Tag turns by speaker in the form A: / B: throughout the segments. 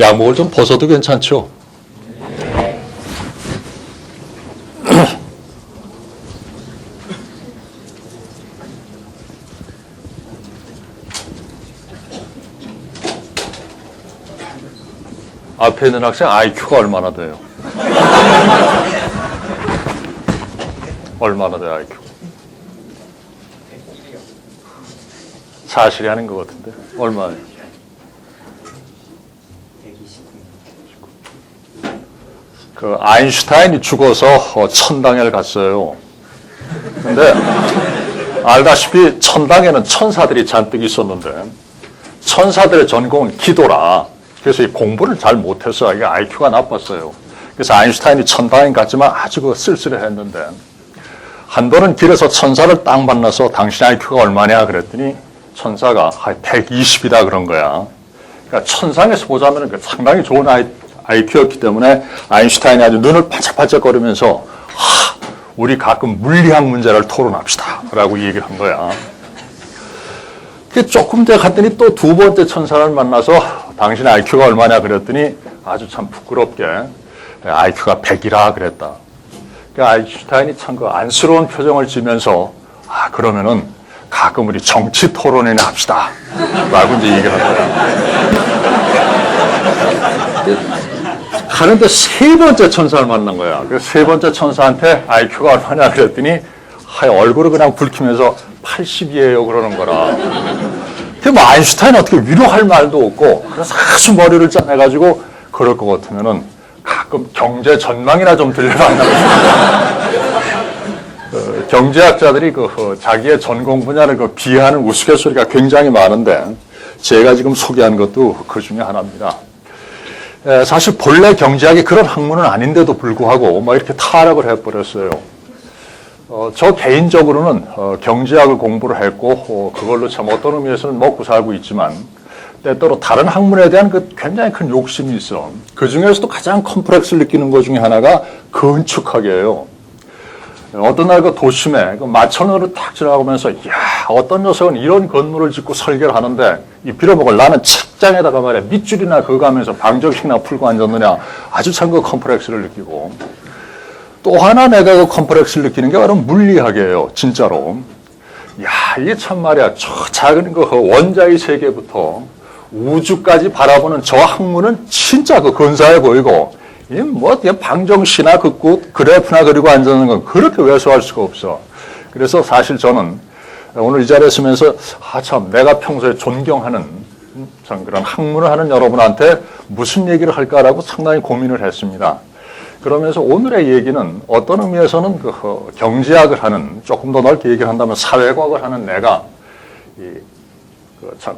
A: 양복을 좀 벗어도 괜찮죠? 앞에 있는 학생 IQ가 얼마나 돼요? 얼마나 돼요, IQ? 사실이 아닌 것 같은데. 얼마예요? 129. 아인슈타인이 죽어서 천당에 갔어요. 근데 알다시피 천당에는 천사들이 잔뜩 있었는데 천사들의 전공은 기도라. 그래서 이 공부를 잘 못해서 이게 IQ가 나빴어요. 그래서 아인슈타인이 천당에 갔지만 아주 쓸쓸해했는데 한 번은 길에서 천사를 딱 만나서 당신 IQ가 얼마냐 그랬더니 천사가 120이다 그런 거야. 그러니까 천상에서 보자면 상당히 좋은 IQ였기 때문에 아인슈타인이 아주 눈을 반짝반짝거리면서 우리 가끔 물리학 문제를 토론합시다 라고 얘기를 한 거야. 조금 더 갔더니 또 두 번째 천사를 만나서 당신 IQ가 얼마냐 그랬더니 아주 참 부끄럽게 IQ가 100이라 그랬다. 그러니까 아인슈타인이 참 그 안쓰러운 표정을 지면서 그러면은 가끔 우리 정치 토론이나 합시다 라고 이제 얘기를 한 거야. 가는데 세 번째 천사를 만난 거야. 그래서 세 번째 천사한테 IQ가 얼마냐 그랬더니 얼굴을 그냥 붉히면서 80이에요 그러는 거라. 근데 뭐 아인슈타인은 어떻게 위로할 말도 없고 그래서 아주 머리를 짜내가지고 그럴 것 같으면은 가끔 경제 전망이나 좀 들려달라고. 경제학자들이 자기의 전공 분야를 비하하는 우스갯소리가 굉장히 많은데 제가 지금 소개한 것도 그 중에 하나입니다. 사실 본래 경제학이 그런 학문은 아닌데도 불구하고 이렇게 타락을 해버렸어요. 저 개인적으로는 경제학을 공부를 했고 그걸로 참 어떤 의미에서는 먹고 살고 있지만 때때로 다른 학문에 대한 굉장히 큰 욕심이 있어. 그 중에서도 가장 컴플렉스를 느끼는 것 중에 하나가 건축학이에요. 어떤 날 도심에 마천루를 딱 지나가면서 어떤 녀석은 이런 건물을 짓고 설계를 하는데 이 빌어먹을 나는 책장에다가 말이야 밑줄이나 그거 가면서 방정식이나 풀고 앉았느냐 아주 참 그 컴플렉스를 느끼고 또 하나 내가 그 컴플렉스를 느끼는 게 바로 물리학이에요. 진짜로. 이게 참 말이야 저 작은 그 원자의 세계부터 우주까지 바라보는 저 학문은 진짜 근사해 보이고 방정식이나 긋고 그래프나 그리고 앉는 건 그렇게 왜소할 수가 없어. 그래서 사실 저는 오늘 이 자리에 서면서 참 내가 평소에 존경하는 참 그런 학문을 하는 여러분한테 무슨 얘기를 할까라고 상당히 고민을 했습니다. 그러면서 오늘의 얘기는 어떤 의미에서는 경제학을 하는 조금 더 넓게 얘기를 한다면 사회과학을 하는 내가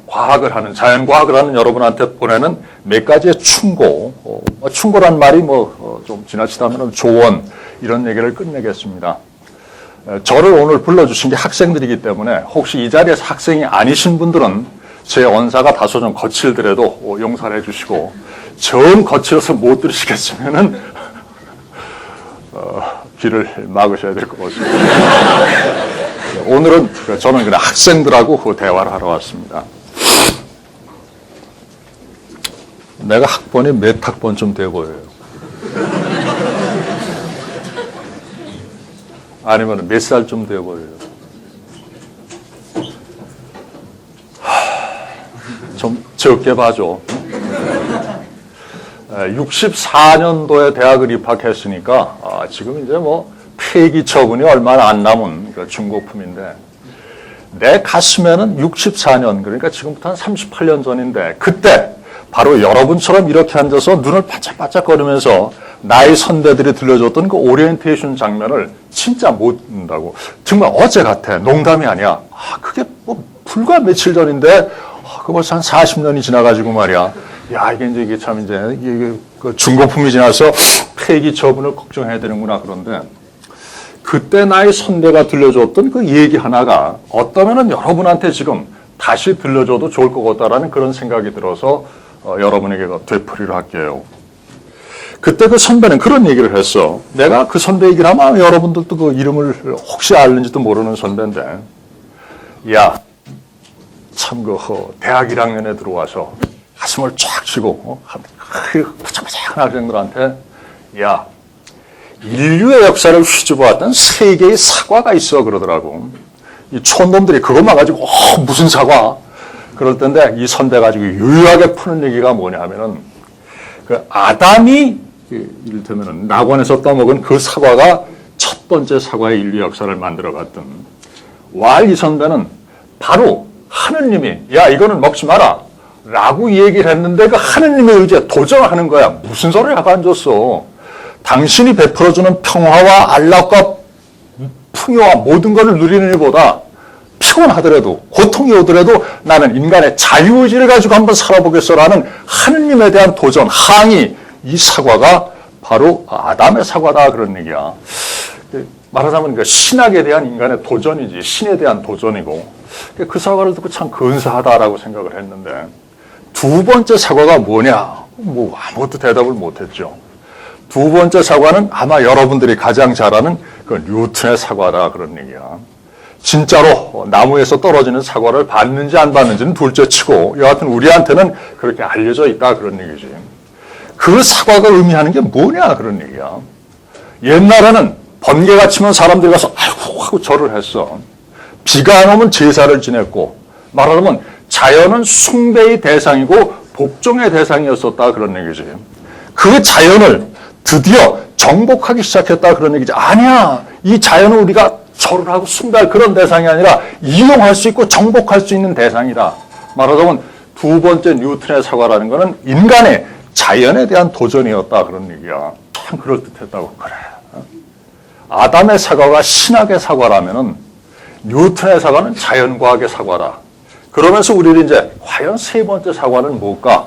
A: 과학을 하는 자연과학을 하는 여러분한테 보내는 몇 가지의 충고, 충고란 말이 좀 지나치다면 조언 이런 얘기를 끝내겠습니다. 저를 오늘 불러주신 게 학생들이기 때문에 혹시 이 자리에서 학생이 아니신 분들은 제 언사가 다소 좀 거칠더라도 용서를 해주시고 정 거칠어서 못 들으시겠으면은 귀를 막으셔야 될 것 같습니다. 오늘은 저는 그냥 학생들하고 대화를 하러 왔습니다. 내가 학번이 몇 학번쯤 돼 보여요? 아니면 몇 살쯤 돼 보여요? 좀 적게 봐줘. 64년도에 대학을 입학했으니까 지금 이제 폐기 처분이 얼마나 안 남은 중고품인데 내 가슴에는 64년 그러니까 지금부터 한 38년 전인데 그때 바로 여러분처럼 이렇게 앉아서 눈을 반짝반짝거리면서 나의 선배들이 들려줬던 그 오리엔테이션 장면을 진짜 못 본다고. 정말 어제 같아. 농담이 아니야. 그게 불과 며칠 전인데 그 벌써 한 40년이 지나가지고 말이야. 이게 참 이게 그 중고품이 지나서 폐기 처분을 걱정해야 되는구나. 그런데 그때 나의 선배가 들려줬던 그 얘기 하나가 어떠면은 여러분한테 지금 다시 들려줘도 좋을 것 같다라는 그런 생각이 들어서 여러분에게 되풀이를 할게요. 그때 그 선배는 그런 얘기를 했어. 내가 그 선배 얘기를 하면 여러분들도 그 이름을 혹시 알는지도 모르는 선배인데 참 대학 1학년에 들어와서 가슴을 쫙 치고 포장포장한 학생들한테 야, 인류의 역사를 휘집어왔던 세 개의 사과가 있어 그러더라고. 이 촌놈들이 그것만 가지고 무슨 사과? 그럴 텐데 이 선배 가지고 유일하게 푸는 얘기가 뭐냐면은 그 아담이 이를테면은 낙원에서 떠먹은 그 사과가 첫 번째 사과의 인류 역사를 만들어갔던 이 선배는 바로 하느님이 야 이거는 먹지 마라 라고 얘기를 했는데 그 하느님의 의지에 도전하는 거야. 무슨 소리를 하고 앉았어. 당신이 베풀어주는 평화와 안락과 풍요와 모든 것을 누리는 일보다 피곤하더라도 고통이 오더라도 나는 인간의 자유의지를 가지고 한번 살아보겠어라는 하느님에 대한 도전, 항의, 이 사과가 바로 아담의 사과다 그런 얘기야. 말하자면 그 신학에 대한 인간의 도전이지 신에 대한 도전이고 그 사과를 듣고 참 근사하다라고 생각을 했는데 두 번째 사과가 뭐냐? 뭐 아무것도 대답을 못했죠. 두 번째 사과는 아마 여러분들이 가장 잘 아는 그 뉴턴의 사과다 그런 얘기야. 진짜로 나무에서 떨어지는 사과를 받는지 안 받는지는 둘째 치고 여하튼 우리한테는 그렇게 알려져 있다 그런 얘기지. 그 사과가 의미하는 게 뭐냐 그런 얘기야. 옛날에는 번개가 치면 사람들이 가서 아이고 하고 절을 했어. 비가 안 오면 제사를 지냈고 말하자면 자연은 숭배의 대상이고 복종의 대상이었었다 그런 얘기지. 그 자연을 드디어 정복하기 시작했다 그런 얘기지. 아니야. 이 자연은 우리가 절을 하고 숭배할 그런 대상이 아니라 이용할 수 있고 정복할 수 있는 대상이다. 말하자면 두 번째 뉴턴의 사과라는 것은 인간의 자연에 대한 도전이었다 그런 얘기야. 참 그럴듯했다고. 그래. 아담의 사과가 신학의 사과라면은 뉴턴의 사과는 자연과학의 사과다. 그러면서 우리는 이제 과연 세 번째 사과는 뭘까?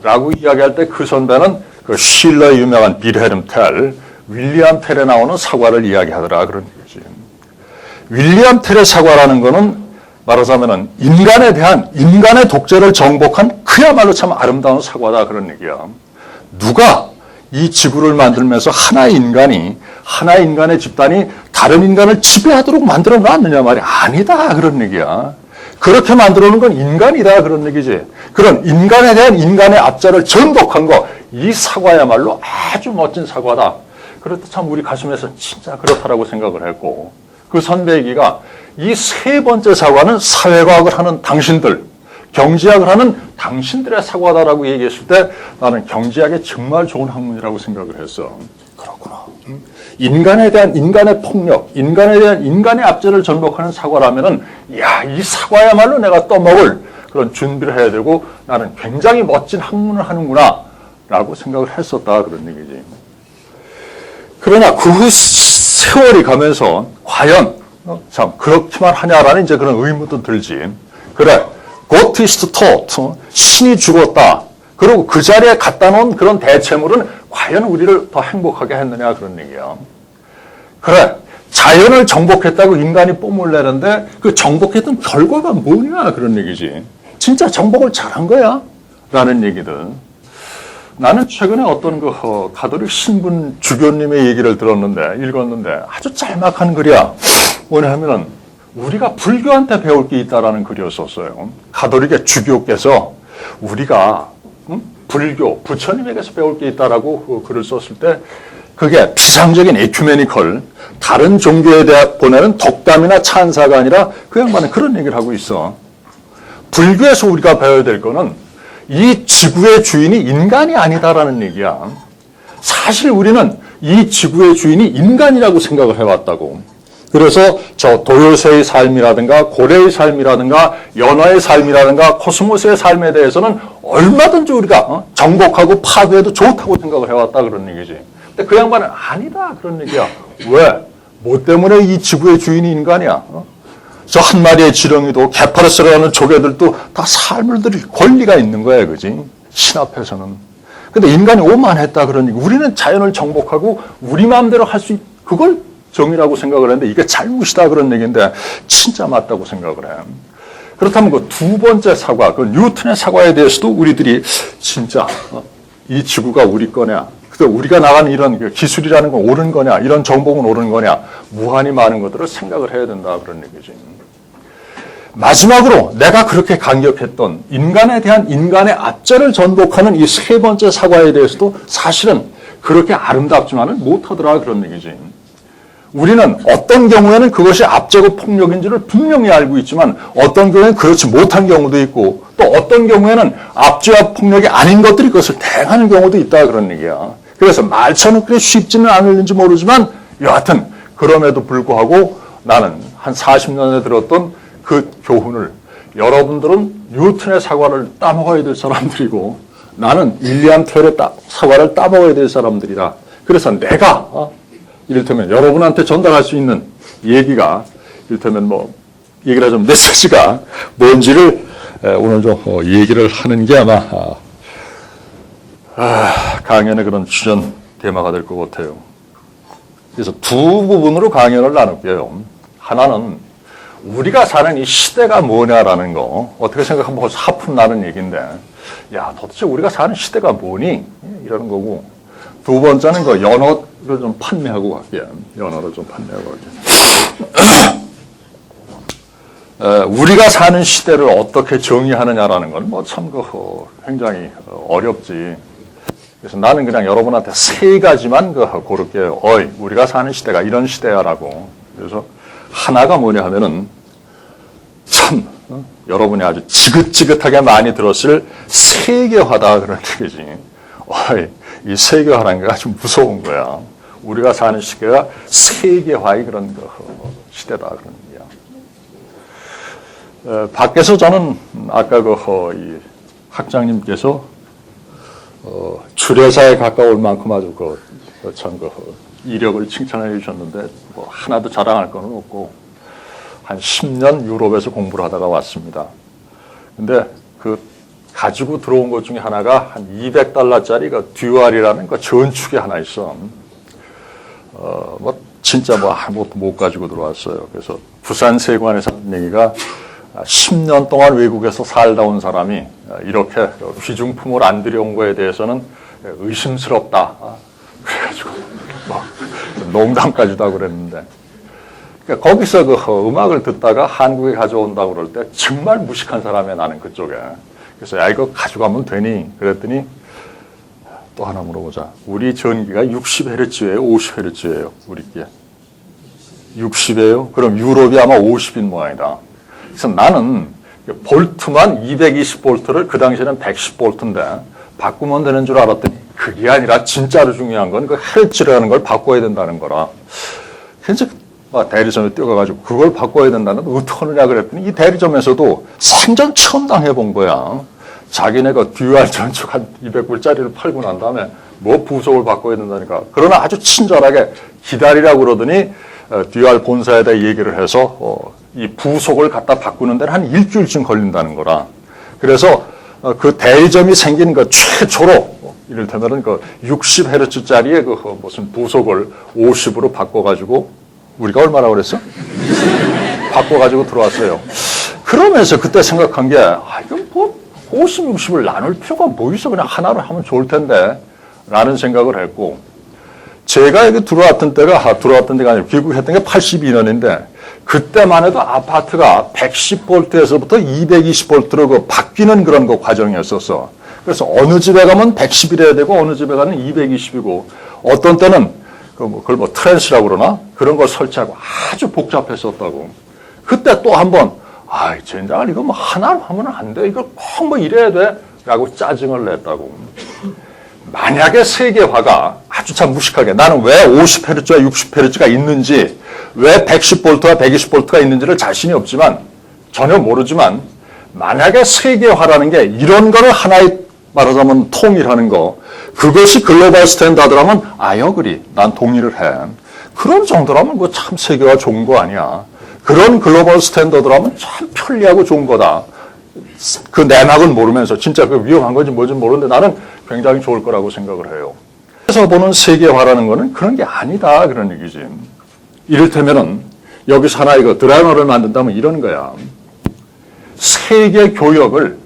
A: 라고 이야기할 때 그 선배는 그 실러의 유명한 빌헬름 텔, 윌리엄 텔에 나오는 사과를 이야기하더라 그런 얘기지. 윌리엄 텔의 사과라는 거는 말하자면은 인간에 대한 인간의 독재를 정복한 그야말로 참 아름다운 사과다 그런 얘기야. 누가 이 지구를 만들면서 하나의 인간의 집단이 다른 인간을 지배하도록 만들어 놨느냐 말이야. 아니다 그런 얘기야. 그렇게 만들어 놓은 건 인간이다 그런 얘기지. 그런 인간에 대한 인간의 압제를 전복한 거, 이 사과야말로 아주 멋진 사과다. 그렇다 참 우리 가슴에서 진짜 그렇다라고 생각을 했고 그 선배 얘기가 이 세 번째 사과는 사회과학을 하는 당신들, 경제학을 하는 당신들의 사과다라고 얘기했을 때 나는 경제학이 정말 좋은 학문이라고 생각을 했어. 그렇구나. 인간에 대한 인간의 폭력, 인간에 대한 인간의 압제를 전복하는 사과라면은 야, 이 사과야말로 내가 떠먹을 그런 준비를 해야 되고 나는 굉장히 멋진 학문을 하는구나 라고 생각을 했었다 그런 얘기지. 그러나 그 후 세월이 가면서 과연 참 그렇게만 하냐라는 이제 그런 의문도 들지. 그래, God is taught, 신이 죽었다. 그리고 그 자리에 갖다 놓은 그런 대체물은 과연 우리를 더 행복하게 했느냐 그런 얘기야. 그래, 자연을 정복했다고 인간이 뽐을 내는데 그 정복했던 결과가 뭐냐 그런 얘기지. 진짜 정복을 잘한 거야? 라는 얘기들. 나는 최근에 어떤 그 가톨릭 신분 주교님의 얘기를 읽었는데 아주 짤막한 글이야. 뭐냐면은 우리가 불교한테 배울 게 있다라는 글이었었어요. 가톨릭의 주교께서 우리가 불교, 부처님에게서 배울 게 있다라고 글을 썼을 때 그게 비상적인 에큐메니컬, 다른 종교에 대해 보내는 덕담이나 찬사가 아니라 그 양반은 그런 얘기를 하고 있어. 불교에서 우리가 배워야 될 거는 이 지구의 주인이 인간이 아니다라는 얘기야. 사실 우리는 이 지구의 주인이 인간이라고 생각을 해왔다고. 그래서 저 도요새의 삶이라든가 고래의 삶이라든가 연어의 삶이라든가 코스모스의 삶에 대해서는 얼마든지 우리가 정복하고 파괴해도 좋다고 생각을 해왔다 그런 얘기지. 근데 그 양반은 아니다 그런 얘기야. 왜? 뭐 때문에 이 지구의 주인이 인간이야? 저 한 마리의 지렁이도 개파르스라는 조개들도 다 삶을 들일 권리가 있는 거야, 그지? 신 앞에서는. 근데 인간이 오만했다 그런 얘기. 우리는 자연을 정복하고 우리 마음대로 할 수 그걸 정의라고 생각을 했는데 이게 잘못이다 그런 얘기인데 진짜 맞다고 생각을 해. 그렇다면 그 두 번째 사과, 그 뉴턴의 사과에 대해서도 우리들이 진짜 이 지구가 우리 거냐, 그래서 우리가 나가는 이런 기술이라는 건 옳은 거냐, 이런 정복은 옳은 거냐, 무한히 많은 것들을 생각을 해야 된다 그런 얘기지. 마지막으로 내가 그렇게 강력했던 인간에 대한 인간의 압제를 전복하는 이 세 번째 사과에 대해서도 사실은 그렇게 아름답지만은 못하더라 그런 얘기지. 우리는 어떤 경우에는 그것이 압제고 폭력인지를 분명히 알고 있지만 어떤 경우에는 그렇지 못한 경우도 있고 또 어떤 경우에는 압제와 폭력이 아닌 것들이 그것을 대행하는 경우도 있다 그런 얘기야. 그래서 말처럼 그렇게 쉽지는 않을는지 모르지만 여하튼 그럼에도 불구하고 나는 한 40년에 들었던 그 교훈을 여러분들은 뉴턴의 사과를 따먹어야 될 사람들이고 나는 윌리엄 텔의 사과를 따먹어야 될 사람들이다. 그래서 내가 이를테면 여러분한테 전달할 수 있는 얘기가 이를테면 얘기를 하자면 메시지가 뭔지를 오늘 좀 얘기를 하는 게 아마 강연의 그런 주전 테마가 될 것 같아요. 그래서 두 부분으로 강연을 나눌게요. 하나는 우리가 사는 이 시대가 뭐냐라는 거 어떻게 생각하면 하품 나는 얘기인데 야 도대체 우리가 사는 시대가 뭐니? 이러는 거고 두 번째는 그 연어를 좀 판매하고 갈게요. 연어를 좀 판매하고 갈게요. 우리가 사는 시대를 어떻게 정의하느냐라는 건 참 굉장히 어렵지. 그래서 나는 그냥 여러분한테 세 가지만 고를게요. 우리가 사는 시대가 이런 시대야라고. 그래서 하나가 뭐냐 하면은 참 여러분이 아주 지긋지긋하게 많이 들었을 세계화다 그런 얘기지. 이 세계화라는 게 아주 무서운 거야. 우리가 사는 시대가 세계화의 그런 시대다 그런 얘기야. 밖에서 저는 아까 이 학장님께서 주례사에 가까울 만큼 아주 참 이력을 칭찬해 주셨는데 하나도 자랑할 건 없고 한 10년 유럽에서 공부를 하다가 왔습니다. 근데 가지고 들어온 것 중에 하나가 한 $200짜리 듀알이라는 전축이 하나 있어. 진짜 아무것도 못 가지고 들어왔어요. 그래서 부산 세관에서 한 얘기가 10년 동안 외국에서 살다 온 사람이 이렇게 귀중품을 안 들여온 거에 대해서는 의심스럽다. 그래가지고 농담까지도 하고 그랬는데 그러니까 거기서 음악을 듣다가 한국에 가져온다고 그럴 때 정말 무식한 사람이야 나는 그쪽에. 그래서 야 이거 가져가면 되니? 그랬더니 또 하나 물어보자. 우리 전기가 60Hz예요? 50Hz예요? 우리께 60이에요? 그럼 유럽이 아마 50인 모양이다. 그래서 나는 볼트만 220볼트를 그 당시에는 110볼트인데 바꾸면 되는 줄 알았더니 그게 아니라 진짜로 중요한 건 그 헤르츠라는 걸 바꿔야 된다는 거라. 그래서 대리점에 뛰어가가지고 그걸 바꿔야 된다는데 어떻게 하느냐 그랬더니 이 대리점에서도 생전 처음 당해본 거야. 자기네가 듀알 전축 한 200불짜리를 팔고 난 다음에 부속을 바꿔야 된다니까. 그러나 아주 친절하게 기다리라고 그러더니 듀알 본사에다 얘기를 해서 이 부속을 갖다 바꾸는 데는 한 일주일쯤 걸린다는 거라. 그래서 그 대리점이 생긴 최초로 이를테면 60Hz짜리의 무슨 부속을 50으로 바꿔가지고 우리가 얼마라고 그랬어? 바꿔가지고 들어왔어요. 그러면서 그때 생각한 게 이건 50, 60을 나눌 필요가 뭐 있어? 그냥 하나로 하면 좋을 텐데 라는 생각을 했고 제가 여기 들어왔던 데가 아니라 귀국했던 게 82년인데 그때만 해도 아파트가 110볼트에서부터 220볼트로 바뀌는 그런 과정이었었어. 그래서 어느 집에 가면 110이래야 되고 어느 집에 가면 220이고 어떤 때는 그걸 트랜스라고 그러나 그런 걸 설치하고 아주 복잡했었다고. 그때 또 한번 젠장을 이거 하나로 하면 안 돼. 이걸 꼭 이래야 돼. 라고 짜증을 냈다고. 만약에 세계화가 아주 참 무식하게 나는 왜 50Hz와 60Hz가 있는지 왜 110볼트와 120볼트가 있는지를 자신이 없지만 전혀 모르지만 만약에 세계화라는 게 이런 거를 하나의 말하자면 통일하는 거 그것이 글로벌 스탠다드라면 아여그리 난 동의를 해. 그런 정도라면 참 세계화 좋은 거 아니야. 그런 글로벌 스탠다드라면 참 편리하고 좋은 거다. 그 내막은 모르면서 진짜 그 위험한 건지 뭔지 모르는데 나는 굉장히 좋을 거라고 생각을 해요. 그래서 보는 세계화라는 거는 그런 게 아니다 그런 얘기지. 이를테면은 여기서 하나의 드라이버를 만든다면 이런 거야. 세계 교역을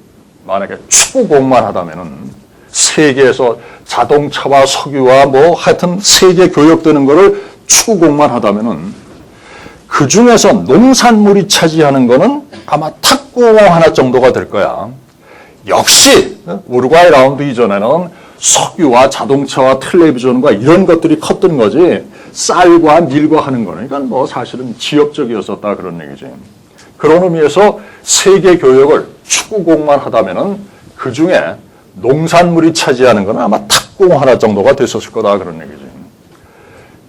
A: 만약에 추구공만 하다면은 세계에서 자동차와 석유와 하여튼 세계 교역되는 거를 추구공만 하다면은 그 중에서 농산물이 차지하는 거는 아마 탁구공 하나 정도가 될 거야. 역시 우루과이 라운드 이전에는 석유와 자동차와 텔레비전과 이런 것들이 컸던 거지 쌀과 밀과 하는 거는 이건 뭐 사실은 지역적이었었다 그런 얘기지. 그런 의미에서 세계 교역을 축구공만 하다면은 그 중에 농산물이 차지하는 거는 아마 탁구공 하나 정도가 됐었을 거다 그런 얘기지.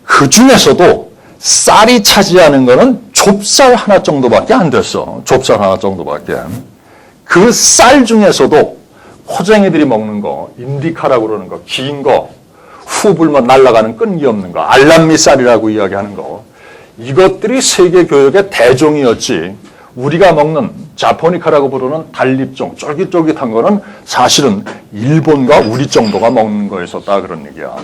A: 그 중에서도 쌀이 차지하는 거는 좁쌀 하나 정도밖에 안 됐어. 좁쌀 하나 정도밖에. 그 쌀 중에서도 호쟁이들이 먹는 거, 인디카라고 그러는 거, 긴 거, 후 불면 날아가는 끈기 없는 거, 알람미 쌀이라고 이야기하는 거, 이것들이 세계 교역의 대종이었지. 우리가 먹는 자포니카라고 부르는 달립종, 쫄깃쫄깃한 거는 사실은 일본과 우리 정도가 먹는 거였었다 그런 얘기야.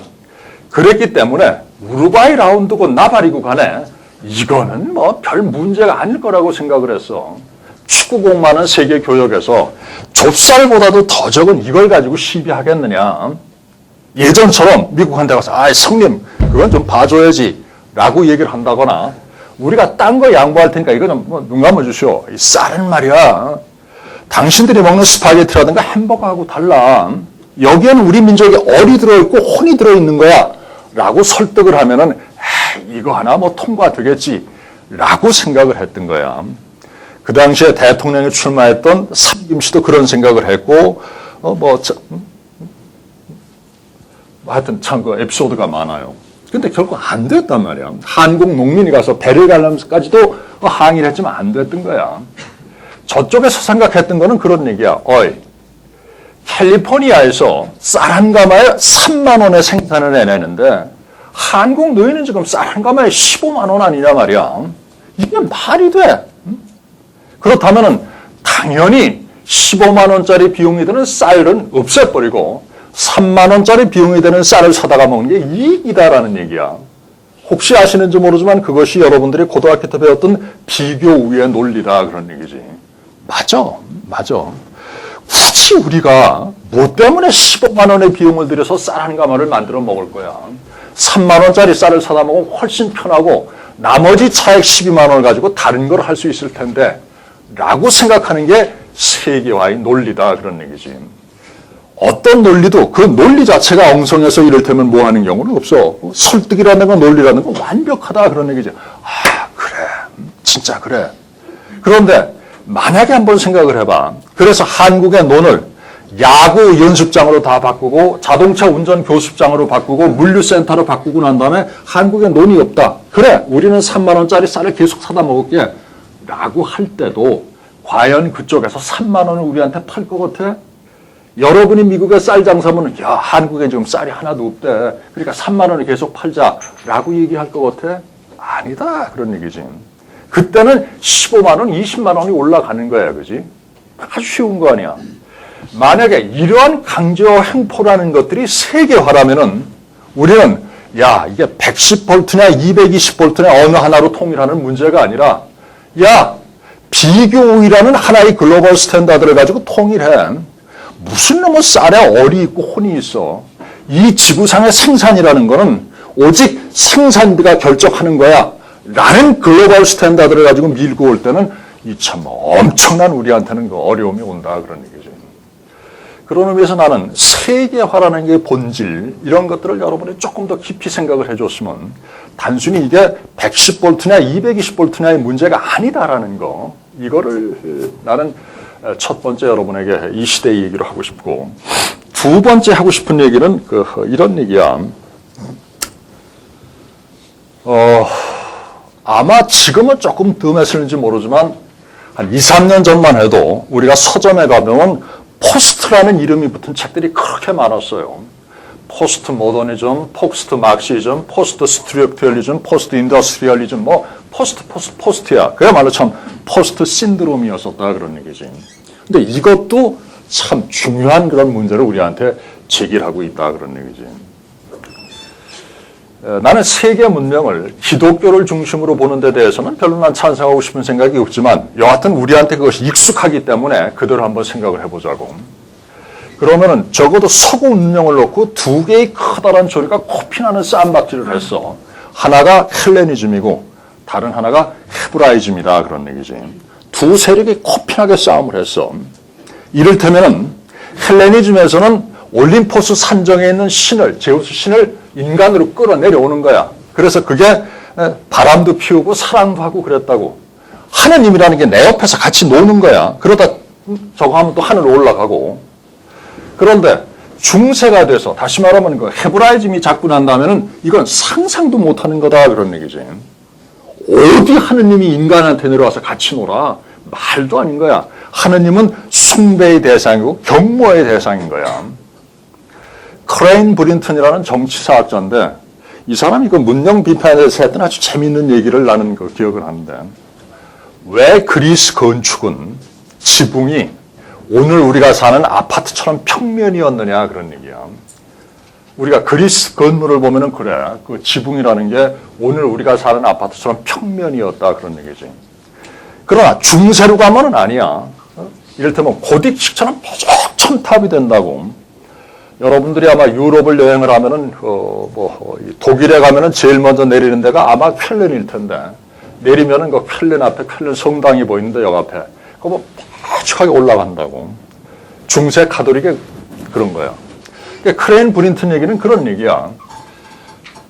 A: 그랬기 때문에 우루과이 라운드고 나발이고 간에 이거는 뭐 별 문제가 아닐 거라고 생각을 했어. 축구공만은 세계 교역에서 좁쌀보다도 더 적은 이걸 가지고 시비하겠느냐. 예전처럼 미국한테 가서 아이 성님 그건 좀 봐줘야지 라고 얘기를 한다거나 우리가 딴 거 양보할 테니까 이거는 뭐 눈 감아주시오. 이 쌀은 말이야. 당신들이 먹는 스파게티라든가 햄버거하고 달라. 여기에는 우리 민족의 얼이 들어있고 혼이 들어있는 거야. 라고 설득을 하면은 이거 하나 뭐 통과되겠지. 라고 생각을 했던 거야. 그 당시에 대통령에 출마했던 삼김 씨도 그런 생각을 했고, 하여튼 참 그 에피소드가 많아요. 근데 결국 안 됐단 말이야. 한국 농민이 가서 배를 갈라면서까지도 항의를 했지만 안 됐던 거야. 저쪽에서 생각했던 거는 그런 얘기야. 어이, 캘리포니아에서 쌀 한 가마에 3만 원에 생산을 해내는데 한국 너희는 지금 쌀 한 가마에 15만 원 아니냐 말이야. 이게 말이 돼. 그렇다면은 당연히 15만 원짜리 비용이 드는 쌀은 없애버리고 3만 원짜리 비용이 되는 쌀을 사다가 먹는 게 이익이다라는 얘기야. 혹시 아시는지 모르지만 그것이 여러분들이 고등학교 때 배웠던 비교 우의 논리다 그런 얘기지. 맞아. 굳이 우리가 뭐 때문에 15만 원의 비용을 들여서 쌀 한 가마를 만들어 먹을 거야. 3만 원짜리 쌀을 사다 먹으면 훨씬 편하고 나머지 차액 12만 원을 가지고 다른 걸 할 수 있을 텐데 라고 생각하는 게 세계화의 논리다 그런 얘기지. 어떤 논리도 그 논리 자체가 엉성해서 이를테면 뭐 하는 경우는 없어. 설득이라는 건 논리라는 건 완벽하다 그런 얘기죠. 아 그래 진짜 그래. 그런데 만약에 한번 생각을 해봐. 그래서 한국의 논을 야구 연습장으로 다 바꾸고 자동차 운전 교습장으로 바꾸고 물류센터로 바꾸고 난 다음에 한국에 논이 없다. 그래 우리는 3만 원짜리 쌀을 계속 사다 먹을게 라고 할 때도 과연 그쪽에서 3만 원을 우리한테 팔 것 같아? 여러분이 미국에 쌀 장사하면 야 한국에 지금 쌀이 하나도 없대. 그러니까 3만 원을 계속 팔자라고 얘기할 것 같아? 아니다 그런 얘기지. 그때는 15만 원, 20만 원이 올라가는 거야. 그지? 아주 쉬운 거 아니야. 만약에 이러한 강제화 횡포라는 것들이 세계화라면은 우리는 야 이게 110볼트냐 220볼트냐 어느 하나로 통일하는 문제가 아니라 야 비교우위라는 하나의 글로벌 스탠다드를 가지고 통일해. 무슨 놈의 쌀에 얼이 있고 혼이 있어. 이 지구상의 생산이라는 거는 오직 생산비가 결정하는 거야. 라는 글로벌 스탠다드를 가지고 밀고 올 때는 이 참 엄청난 우리한테는 그 어려움이 온다 그런 얘기죠. 그런 의미에서 나는 세계화라는 게 본질 이런 것들을 여러분이 조금 더 깊이 생각을 해줬으면 단순히 이게 110볼트냐 220볼트냐의 문제가 아니다라는 거 이거를 나는 첫 번째 여러분에게 이 시대의 얘기를 하고 싶고 두 번째 하고 싶은 얘기는 이런 얘기야. 아마 지금은 조금 뜸했을지 모르지만 한 2, 3년 전만 해도 우리가 서점에 가면 포스트라는 이름이 붙은 책들이 그렇게 많았어요. 포스트 모더니즘, 포스트 마르시즘, 포스트 스트럭처리즘, 포스트 인더스트리얼리즘, 뭐 포스트야. 그야말로 참 포스트 신드롬이었었다 그런 얘기지. 근데 이것도 참 중요한 그런 문제를 우리한테 제기를 하고 있다 그런 얘기지. 나는 세계 문명을 기독교를 중심으로 보는 데 대해서는 별로 난 찬성하고 싶은 생각이 없지만 여하튼 우리한테 그것이 익숙하기 때문에 그대로 한번 생각을 해보자고. 그러면은 적어도 서구 문명을 놓고 두 개의 커다란 조리가 코피나는 쌈박질을 했어. 하나가 헬레니즘이고 다른 하나가 헤브라이즘이다 그런 얘기지. 두 세력이 코핀하게 싸움을 했어. 이를테면은 헬레니즘에서는 올림포스 산정에 있는 신을, 제우스 신을 인간으로 끌어내려오는 거야. 그래서 그게 바람도 피우고 사랑도 하고 그랬다고. 하느님이라는 게 내 옆에서 같이 노는 거야. 그러다 저거 하면 또 하늘로 올라가고. 그런데 중세가 돼서 다시 말하면 그 헤브라이즘이 자꾸 난다면은 이건 상상도 못하는 거다 그런 얘기지. 어디 하느님이 인간한테 내려와서 같이 놀아? 말도 아닌 거야. 하느님은 숭배의 대상이고 경모의 대상인 거야. 크레인 브린턴이라는 정치사학자인데 이 사람이 그 문명 비판에 대해서 했던 아주 재미있는 얘기를 나는 그 기억을 하는데 왜 그리스 건축은 지붕이 오늘 우리가 사는 아파트처럼 평면이었느냐 그런 얘기야. 우리가 그리스 건물을 보면은 그래. 그 지붕이라는 게 오늘 우리가 사는 아파트처럼 평면이었다 그런 얘기지. 그러나 중세로 가면은 아니야. 이를테면 고딕식처럼 뾰족 첨탑이 된다고. 여러분들이 아마 유럽을 여행을 하면은 독일에 가면은 제일 먼저 내리는 데가 아마 쾰른일 텐데 내리면은 그 쾰른 앞에 쾰른 성당이 보이는데 역 앞에 그거 뭐 뾰족하게 올라간다고. 중세 가톨릭에 그런 거야. 크레인 브린턴 얘기는 그런 얘기야.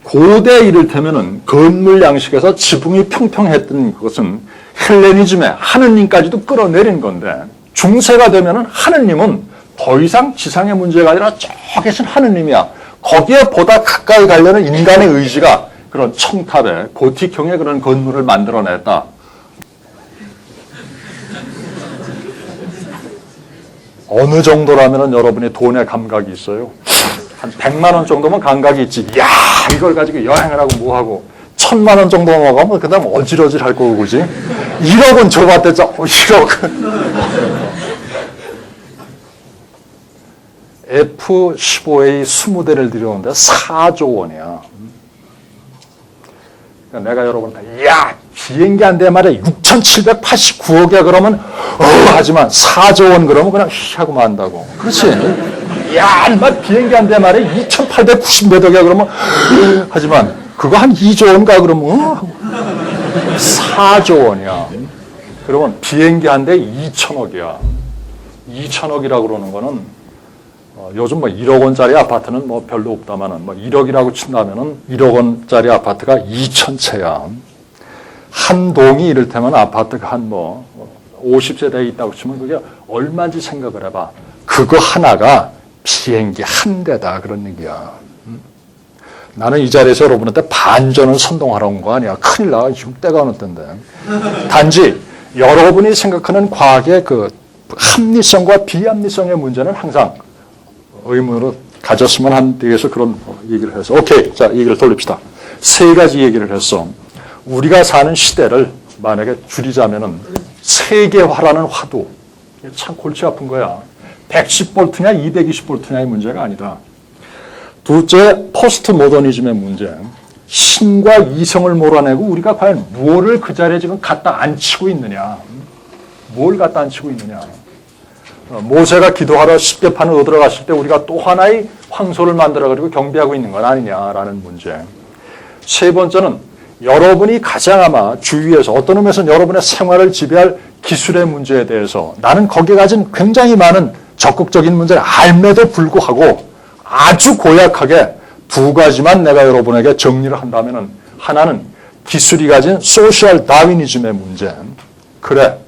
A: 고대 이를테면은 건물 양식에서 지붕이 평평했던 것은 헬레니즘에 하느님까지도 끌어내린 건데 중세가 되면은 하느님은 더 이상 지상의 문제가 아니라 저 계신 하느님이야. 거기에 보다 가까이 가려는 인간의 의지가 그런 청탑에 고틱형의 그런 건물을 만들어냈다. 어느 정도라면 여러분이 돈의 감각이 있어요. 한 100만 원 정도면 감각이 있지. 이야, 이걸 가지고 여행을 하고 뭐 하고. 1000만 원 정도 먹으면 그 다음 어질어질 할 거고, 그지? 1억은 줘봤댔죠. 1억. F-15A 20대를 들여오는데 4조 원이야. 그러니까 내가 여러분한테, 야, 비행기 한 대 말에 6,789억이야 그러면, 하지만 4조 원 그러면 그냥 하고 만다고. 그렇지? 야, 인마 비행기 한 대 말에 2,890몇 억이야 그러면, 하지만 그거 한 2조 원가 그러면, 4조 원이야. 그러면 비행기 한 대 2,000억이야. 2,000억이라고 그러는 거는, 요즘 뭐 1억 원짜리 아파트는 뭐 별로 없다마는 뭐 1억이라고 친다면은 1억 원짜리 아파트가 2,000채야. 한 동이 이를테면 아파트가 한 뭐 50세대에 있다고 치면 그게 얼마인지 생각을 해봐. 그거 하나가 비행기 한 대다 그런 얘기야. 나는 이 자리에서 여러분한테 반전을 선동하러 온 거 아니야. 큰일 나. 지금 때가 어느 때인데. 단지 여러분이 생각하는 과학의 그 합리성과 비합리성의 문제는 항상 의문으로 가졌으면 한데 위해서 그런 얘기를 해서 오케이. 자, 얘기를 돌립시다. 세 가지 얘기를 했어. 우리가 사는 시대를 만약에 줄이자면은 세계화라는 화두. 참 골치 아픈 거야. 110볼트냐 220볼트냐의 문제가 아니다. 둘째, 포스트 모더니즘의 문제. 신과 이성을 몰아내고 우리가 과연 무엇을 그 자리에 지금 갖다 앉히고 있느냐. 뭘 갖다 앉히고 있느냐. 모세가 기도하러 십계판을 얻어갔을 때 우리가 또 하나의 황소를 만들어가지고 경배하고 있는 건 아니냐라는 문제. 세 번째는 여러분이 가장 아마 주위에서 어떤 의미에서는 여러분의 생활을 지배할 기술의 문제에 대해서 나는 거기에 가진 굉장히 많은 적극적인 문제를 알매도 불구하고 아주 고약하게 두 가지만 내가 여러분에게 정리를 한다면은 하나는 기술이 가진 소셜 다윈이즘의 문제. 그래.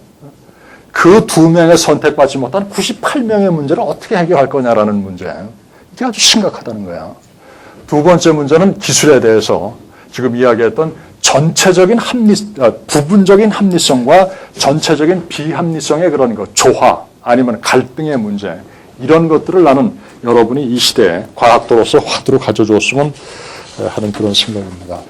A: 그 두 명의 선택받지 못한 98명의 문제를 어떻게 해결할 거냐라는 문제. 이게 아주 심각하다는 거야. 두 번째 문제는 기술에 대해서 지금 이야기했던 전체적인 부분적인 합리성과 전체적인 비합리성의 그런 것, 조화 아니면 갈등의 문제. 이런 것들을 나는 여러분이 이 시대에 과학도로서 화두로 가져줬으면 하는 그런 생각입니다.